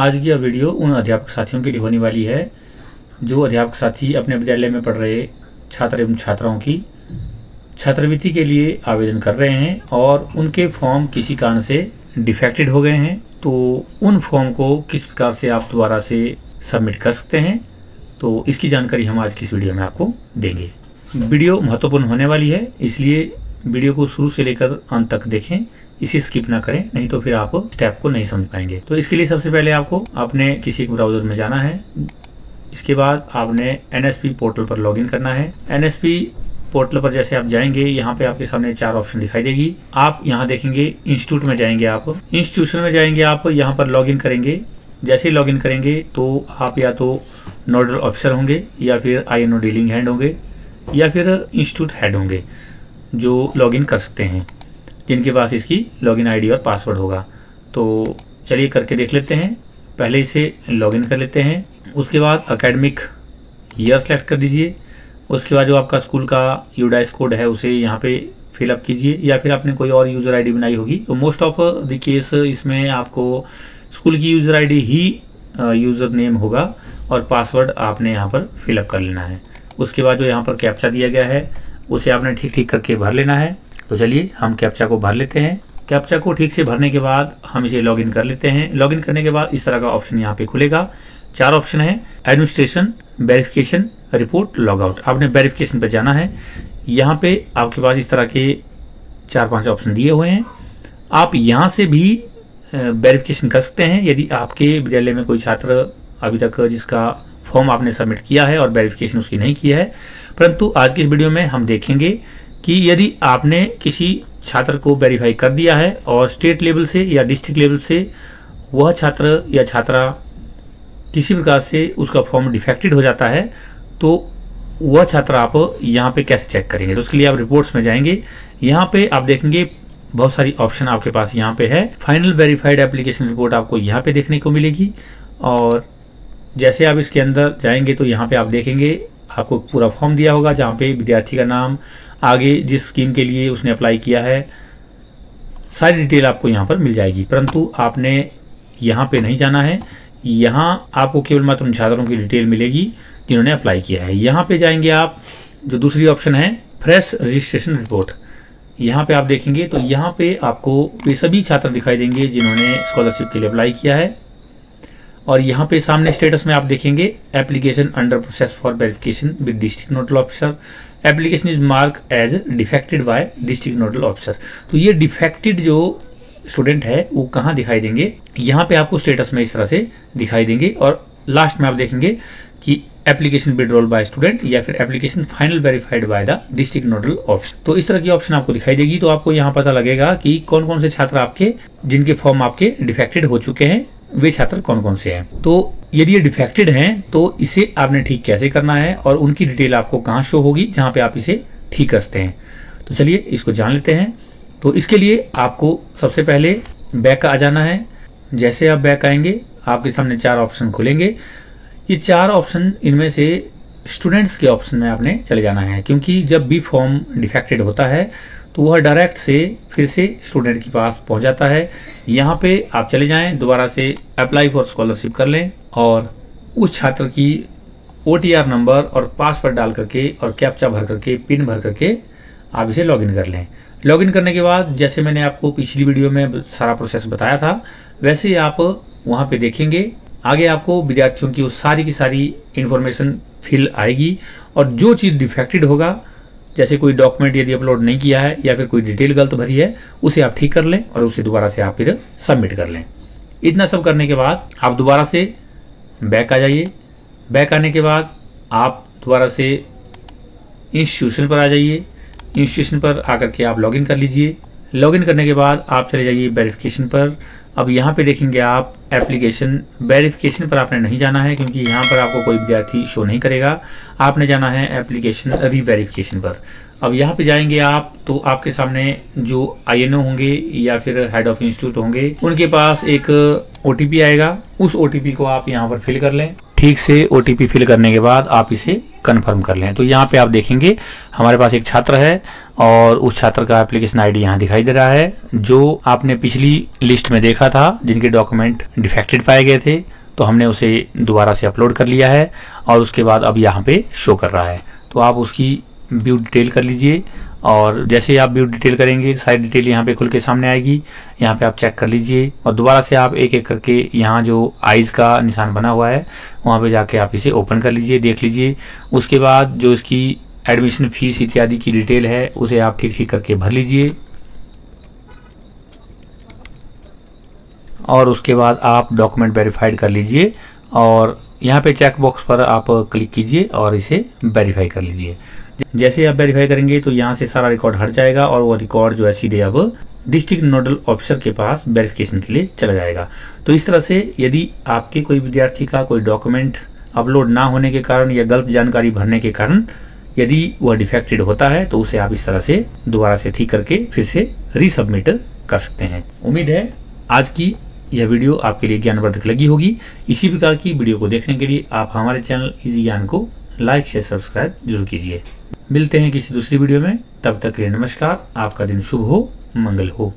आज की यह वीडियो उन अध्यापक साथियों के लिए होने वाली है जो अध्यापक साथी अपने विद्यालय में पढ़ रहे छात्र एवं छात्राओं की छात्रवृत्ति के लिए आवेदन कर रहे हैं और उनके फॉर्म किसी कारण से डिफेक्टेड हो गए हैं। तो उन फॉर्म को किस प्रकार से आप दोबारा से सबमिट कर सकते हैं, तो इसकी जानकारी हम आज की इस वीडियो में आपको देंगे। वीडियो महत्वपूर्ण होने वाली है, इसलिए वीडियो को शुरू से लेकर अंत तक देखें, इसे स्किप ना करें, नहीं तो फिर आप स्टेप को नहीं समझ पाएंगे। तो इसके लिए सबसे पहले आपको अपने किसी एक ब्राउजर में जाना है। इसके बाद आपने NSP पोर्टल पर लॉगिन करना है। NSP पोर्टल पर जैसे आप जाएंगे, यहाँ पे आपके सामने 4 ऑप्शन दिखाई देगी। आप यहाँ देखेंगे इंस्टीट्यूट में जाएंगे, आप इंस्टीट्यूशन में जाएंगे, आप यहाँ पर लॉगिन करेंगे। जैसे ही लॉगिन करेंगे तो आप या तो नोडल ऑफिसर होंगे या फिर INO डीलिंग हैंड होंगे या फिर इंस्टीट्यूट हेड होंगे जो लॉगिन कर सकते हैं, जिनके पास इसकी लॉगिन ID और पासवर्ड होगा। तो चलिए करके देख लेते हैं। पहले इसे लॉगिन कर लेते हैं। उसके बाद एकेडमिक ईयर सेलेक्ट कर दीजिए। उसके बाद जो आपका स्कूल का UDIS कोड है उसे यहाँ पे फिलअप कीजिए, या फिर आपने कोई और यूज़र ID बनाई होगी। तो मोस्ट ऑफ द केस इसमें आपको स्कूल की यूज़र ID ही यूज़र नेम होगा और पासवर्ड आपने यहाँ पर फिलअप कर लेना है। उसके बाद जो यहाँ पर कैप्चा दिया गया है उसे आपने ठीक ठीक करके भर लेना है। तो चलिए हम कैप्चा को भर लेते हैं। कैप्चा को ठीक से भरने के बाद हम इसे लॉगिन कर लेते हैं। लॉगिन करने के बाद इस तरह का ऑप्शन यहाँ पे खुलेगा। 4 ऑप्शन है, एडमिनिस्ट्रेशन, वेरिफिकेशन, रिपोर्ट, लॉगआउट। आपने वेरिफिकेशन पे जाना है। यहाँ पे आपके पास इस तरह के 4-5 ऑप्शन दिए हुए हैं। आप यहाँ से भी वेरिफिकेशन कर सकते हैं यदि आपके विद्यालय में कोई छात्र अभी तक जिसका फॉर्म आपने सबमिट किया है और वेरिफिकेशन उसकी नहीं किया है। परंतु आज की इस वीडियो में हम देखेंगे कि यदि आपने किसी छात्र को वेरीफाई कर दिया है और स्टेट लेवल से या डिस्ट्रिक्ट लेवल से वह छात्र या छात्रा किसी प्रकार से उसका फॉर्म डिफेक्टेड हो जाता है, तो वह छात्र आप यहाँ पे कैसे चेक करेंगे। तो उसके लिए आप रिपोर्ट्स में जाएंगे। यहाँ पे आप देखेंगे बहुत सारी ऑप्शन आपके पास यहाँ पे है। फाइनल वेरीफाइड एप्लीकेशन रिपोर्ट आपको यहाँ पे देखने को मिलेगी। और जैसे आप इसके अंदर जाएंगे तो यहाँ पे आप देखेंगे आपको पूरा फॉर्म दिया होगा जहाँ पे विद्यार्थी का नाम, आगे जिस स्कीम के लिए उसने अप्लाई किया है, सारी डिटेल आपको यहाँ पर मिल जाएगी। परंतु आपने यहाँ पे नहीं जाना है। यहाँ आपको केवल मात्र उन छात्रों की डिटेल मिलेगी जिन्होंने अप्लाई किया है। यहाँ पे जाएंगे आप, जो दूसरी ऑप्शन है फ्रेश रजिस्ट्रेशन रिपोर्ट, यहाँ पे आप देखेंगे तो यहाँ पे आपको वे सभी छात्र दिखाई देंगे जिन्होंने स्कॉलरशिप के लिए अप्लाई किया है। और यहाँ पे सामने स्टेटस में आप देखेंगे application under process for verification with district nodal officer, application is mark as defected by district nodal officer. तो ये डिफेक्टेड जो स्टूडेंट है वो कहाँ दिखाई देंगे, यहाँ पे आपको स्टेटस में इस तरह से दिखाई देंगे। और लास्ट में आप देखेंगे कि एप्लीकेशन विड्रॉल बाय स्टूडेंट या फिर application final verified by the district nodal officer. तो इस तरह की ऑप्शन आपको दिखाई देगी। तो आपको यहाँ पता लगेगा कि कौन कौन से छात्र आपके जिनके फॉर्म आपके डिफेक्टेड हो चुके हैं, वे छात्र कौन कौन से हैं। तो यदि ये डिफेक्टेड हैं तो इसे आपने ठीक कैसे करना है और उनकी डिटेल आपको कहाँ शो होगी जहाँ पे आप इसे ठीक कर सकते हैं। तो चलिए इसको जान लेते हैं। तो इसके लिए आपको सबसे पहले बैक आ जाना है। जैसे आप बैक आएंगे आपके सामने 4 ऑप्शन खुलेंगे। ये 4 ऑप्शन इनमें से स्टूडेंट्स के ऑप्शन में आपने चले जाना है, क्योंकि जब भी फॉर्म डिफेक्टेड होता है तो वह डायरेक्ट से फिर से स्टूडेंट के पास पहुंच जाता है। यहाँ पे आप चले जाएं, दोबारा से अप्लाई फॉर स्कॉलरशिप कर लें और उस छात्र की OTR नंबर और पासवर्ड डाल करके और कैप्चा भर करके, पिन भर करके आप इसे लॉगिन कर लें। लॉगिन करने के बाद जैसे मैंने आपको पिछली वीडियो में सारा प्रोसेस बताया था, वैसे ही आप वहाँ पे देखेंगे आगे आपको विद्यार्थियों की वो सारी की सारी इंफॉर्मेशन फिल आएगी। और जो चीज़ डिफेक्टेड होगा, जैसे कोई डॉक्यूमेंट यदि अपलोड नहीं किया है या फिर कोई डिटेल गलत भरी है, उसे आप ठीक कर लें और उसे दोबारा से आप फिर सबमिट कर लें। इतना सब करने के बाद आप दोबारा से बैक आ जाइए। बैक आने के बाद आप दोबारा से इंस्टीट्यूशन पर आ जाइए। इंस्टीट्यूशन पर आकर के आप लॉगिन कर लीजिए। लॉगिन करने के बाद आप चले जाइए वेरिफिकेशन पर। अब यहाँ पे देखेंगे आप एप्लीकेशन वेरिफिकेशन पर आपने नहीं जाना है, क्योंकि यहाँ पर आपको कोई विद्यार्थी शो नहीं करेगा। आपने जाना है एप्लीकेशन रीवेरिफिकेशन पर। अब यहाँ पे जाएंगे आप तो आपके सामने जो INO होंगे या फिर हेड ऑफ इंस्टीट्यूट होंगे, उनके पास एक OTP आएगा। उस OTP को आप यहाँ पर फिल कर लें। ठीक से OTP फिल करने के बाद आप इसे कन्फर्म कर लें। तो यहाँ पे आप देखेंगे हमारे पास एक छात्र है और उस छात्र का एप्लीकेशन ID यहाँ दिखाई दे रहा है, जो आपने पिछली लिस्ट में देखा था जिनके डॉक्यूमेंट डिफेक्टेड पाए गए थे। तो हमने उसे दोबारा से अपलोड कर लिया है और उसके बाद अब यहाँ पे शो कर रहा है। तो आप उसकी व्यू डिटेल कर लीजिए और जैसे आप व्यू डिटेल करेंगे सारी डिटेल यहाँ पे खुल के सामने आएगी। यहाँ पे आप चेक कर लीजिए और दोबारा से आप एक एक करके यहाँ जो आइज़ का निशान बना हुआ है वहाँ पे जाके आप इसे ओपन कर लीजिए, देख लीजिए। उसके बाद जो इसकी एडमिशन फीस इत्यादि की डिटेल है उसे आप ठीक ठीक करके भर लीजिए और उसके बाद आप डॉक्यूमेंट वेरीफाइड कर लीजिए और यहाँ पे चेक बॉक्स पर आप क्लिक कीजिए और इसे वेरीफाई कर लीजिए। जैसे आप वेरीफाई करेंगे तो यहाँ से सारा रिकॉर्ड हट जाएगा और वो रिकॉर्ड जो है सीधे अब डिस्ट्रिक्ट नोडल ऑफिसर के पास वेरिफिकेशन के लिए चला जाएगा। तो इस तरह से यदि आपके कोई विद्यार्थी का कोई डॉक्यूमेंट अपलोड ना होने के कारण या गलत जानकारी भरने के कारण यदि वह डिफेक्टेड होता है तो उसे आप इस तरह से दोबारा से ठीक करके फिर से रीसबमिट कर सकते हैं। उम्मीद है आज की यह वीडियो आपके लिए ज्ञानवर्धक लगी होगी। इसी प्रकार की वीडियो को देखने के लिए आप हमारे चैनल इजी ज्ञान को लाइक शेयर सब्सक्राइब जरूर कीजिए। मिलते हैं किसी दूसरी वीडियो में, तब तक के लिए नमस्कार। आपका दिन शुभ हो, मंगल हो।